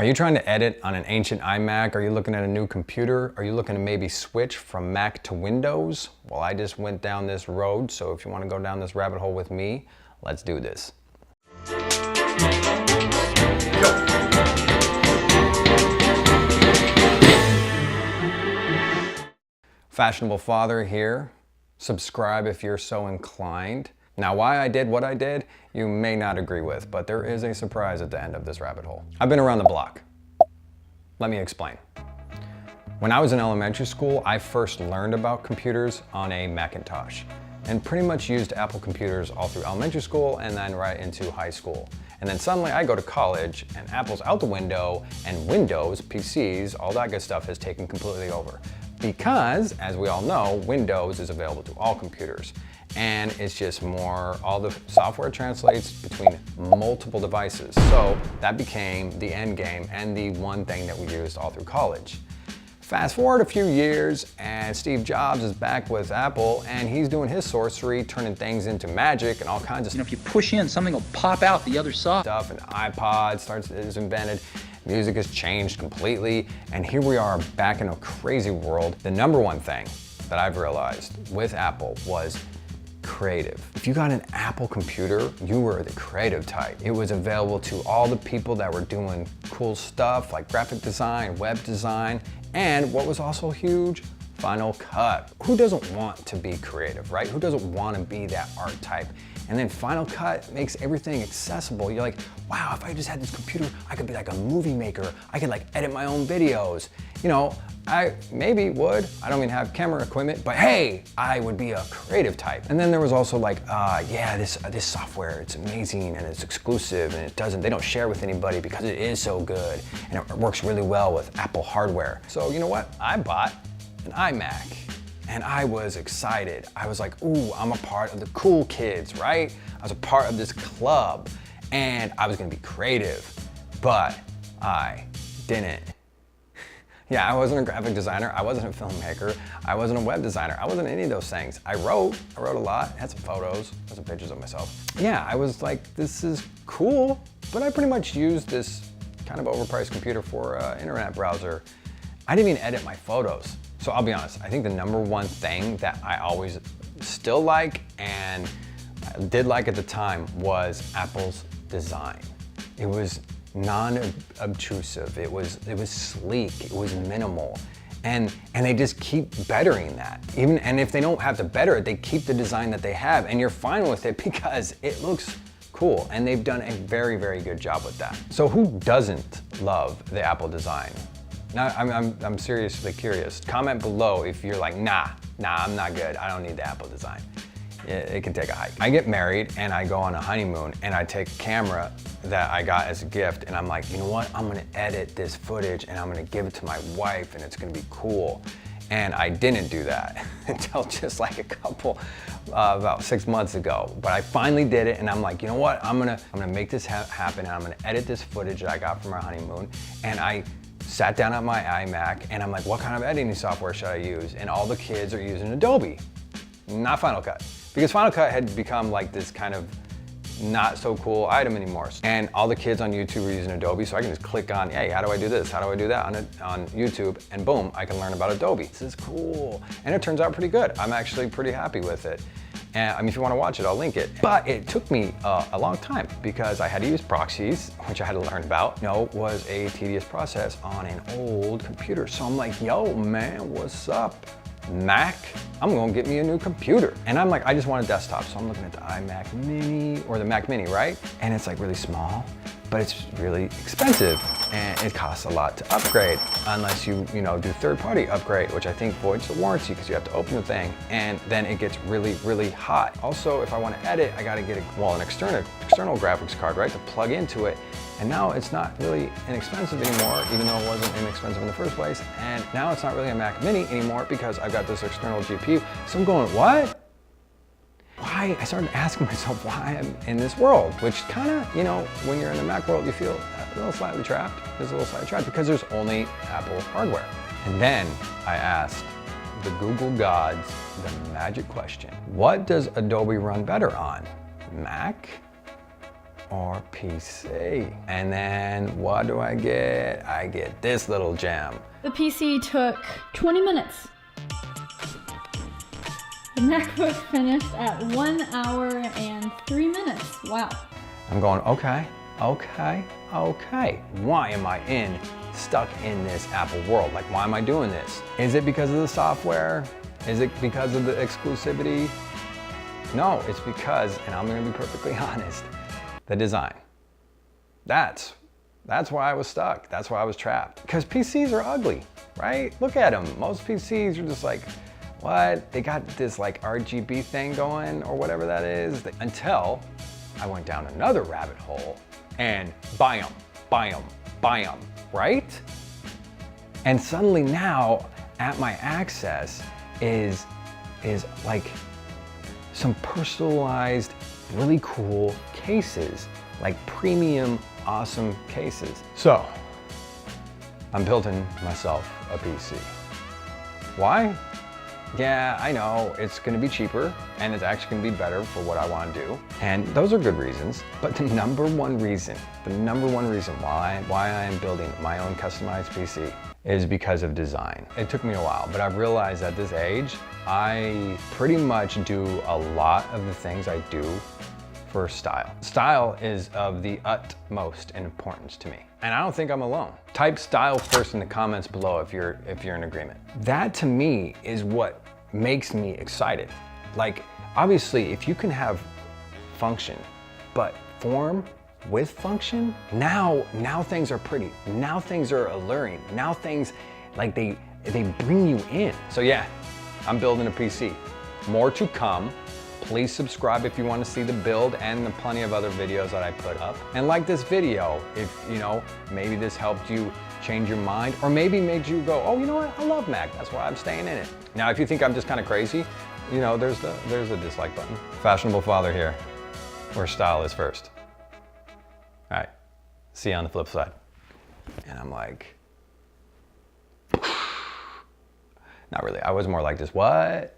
Are you trying to edit on an ancient iMac? Are you looking at a new computer? Are you looking to maybe switch from Mac to Windows? Well, I just went down this road, so if you want to go down this rabbit hole with me, let's do this. Fashionable father here. Subscribe if you're so inclined. Now, why I did what I did, you may not agree with, but there is a surprise at the end of this rabbit hole. I've been around the block. Let me explain. When I was in elementary school, I first learned about computers on a Macintosh and pretty much used Apple computers all through elementary school and then right into high school. And then suddenly I go to college and Apple's out the window and Windows, PCs, all that good stuff has taken completely over. Because, as we all know, Windows is available to all computers. And it's just more, all the software translates between multiple devices. So that became the end game and the one thing that we used all through college. Fast forward a few years and Steve Jobs is back with Apple and he's doing his sorcery, turning things into magic and all kinds of stuff. If you push in, something will pop out the other side. And iPod is invented. Music has changed completely. And here we are back in a crazy world. The number one thing that I've realized with Apple was creative. If you got an Apple computer, you were the creative type. It was available to all the people that were doing cool stuff like graphic design, web design, and what was also huge, Final Cut. Who doesn't want to be creative, right? Who doesn't want to be that art type? And then Final Cut makes everything accessible. You're like, wow, if I just had this computer, I could be like a movie maker. I could like edit my own videos. You know, I maybe would. I don't even have camera equipment, but hey, I would be a creative type. And then there was also like, yeah, this software, it's amazing and it's exclusive and they don't share with anybody because it is so good and it works really well with Apple hardware. So you know what? I bought an iMac. And I was excited. I was like, ooh, I'm a part of the cool kids, right? I was a part of this club and I was gonna be creative, but I didn't. Yeah, I wasn't a graphic designer. I wasn't a filmmaker. I wasn't a web designer. I wasn't any of those things. I wrote a lot, had some photos, had some pictures of myself. Yeah, I was like, this is cool, but I pretty much used this kind of overpriced computer for an internet browser. I didn't even edit my photos. So I'll be honest, I think the number one thing that I always still like and did like at the time was Apple's design. It was non-obtrusive, it was sleek, it was minimal. And they just keep bettering that. And if they don't have to better it, they keep the design that they have and you're fine with it because it looks cool. And they've done a very, very good job with that. So who doesn't love the Apple design? Now, I'm seriously curious. Comment below if you're like, nah, I'm not good. I don't need the Apple design. It can take a hike. I get married and I go on a honeymoon and I take a camera that I got as a gift and I'm like, you know what? I'm gonna edit this footage and I'm gonna give it to my wife and it's gonna be cool. And I didn't do that until just like a couple, about 6 months ago. But I finally did it and I'm like, you know what? I'm gonna make this happen and I'm gonna edit this footage that I got from our honeymoon. And I sat down at my iMac and I'm like, what kind of editing software should I use? And all the kids are using Adobe, not Final Cut. Because Final Cut had become like this kind of not so cool item anymore. And all the kids on YouTube are using Adobe, so I can just click on, hey, how do I do this? How do I do that on YouTube? And boom, I can learn about Adobe. This is cool. And it turns out pretty good. I'm actually pretty happy with it. And I mean, if you want to watch it, I'll link it. But it took me a long time because I had to use proxies, which I had to learn about. You know, it was a tedious process on an old computer. So I'm like, yo, man, what's up? Mac, I'm gonna get me a new computer. And I'm like, I just want a desktop. So I'm looking at the iMac Mini or the Mac Mini, right? And it's like really small, but it's really expensive and it costs a lot to upgrade unless you do third-party upgrade, which I think voids the warranty because you have to open the thing and then it gets really, really hot. Also, if I want to edit, I got to get an external graphics card, right, to plug into it. And now it's not really inexpensive anymore, even though it wasn't inexpensive in the first place. And now it's not really a Mac Mini anymore because I've got this external GPU. So I'm going, what? Why? I started asking myself why I'm in this world, which kind of, when you're in the Mac world, you feel a little slightly trapped. There's a little slightly trapped because there's only Apple hardware. And then I asked the Google gods the magic question. What does Adobe run better on? Mac or PC. And then what do I get? I get this little gem. The PC took 20 minutes. The MacBook finished at 1 hour and 3 minutes. Wow. I'm going, okay. Why am I stuck in this Apple world? Like, why am I doing this? Is it because of the software? Is it because of the exclusivity? No, it's because, and I'm gonna be perfectly honest, the design. That's why I was stuck. That's why I was trapped. Because PCs are ugly, right? Look at them. Most PCs are just like, what? They got this like RGB thing going or whatever that is. Until I went down another rabbit hole and buy them, right? And suddenly now at my access is like some personalized, really cool cases, like premium, awesome cases. So I'm building myself a PC. Why? Yeah, I know it's gonna be cheaper and it's actually gonna be better for what I wanna do. And those are good reasons, but the number one reason why I am building my own customized PC is because of design. It took me a while, but I've realized at this age, I pretty much do a lot of the things I do for style. Style is of the utmost importance to me. And I don't think I'm alone. Type style first in the comments below if you're in agreement. That to me is what makes me excited. Like, obviously, if you can have function, but form with function, now things are pretty. Now things are alluring. Now things, like they bring you in. So yeah, I'm building a PC. More to come. Please subscribe if you want to see the build and the plenty of other videos that I put up. And like this video if, maybe this helped you change your mind, or maybe made you go, oh, you know what, I love Mac, that's why I'm staying in it. Now, if you think I'm just kind of crazy, there's a dislike button. Fashionable father here, where style is first. All right, see you on the flip side. And I'm like, not really, I was more like this, what?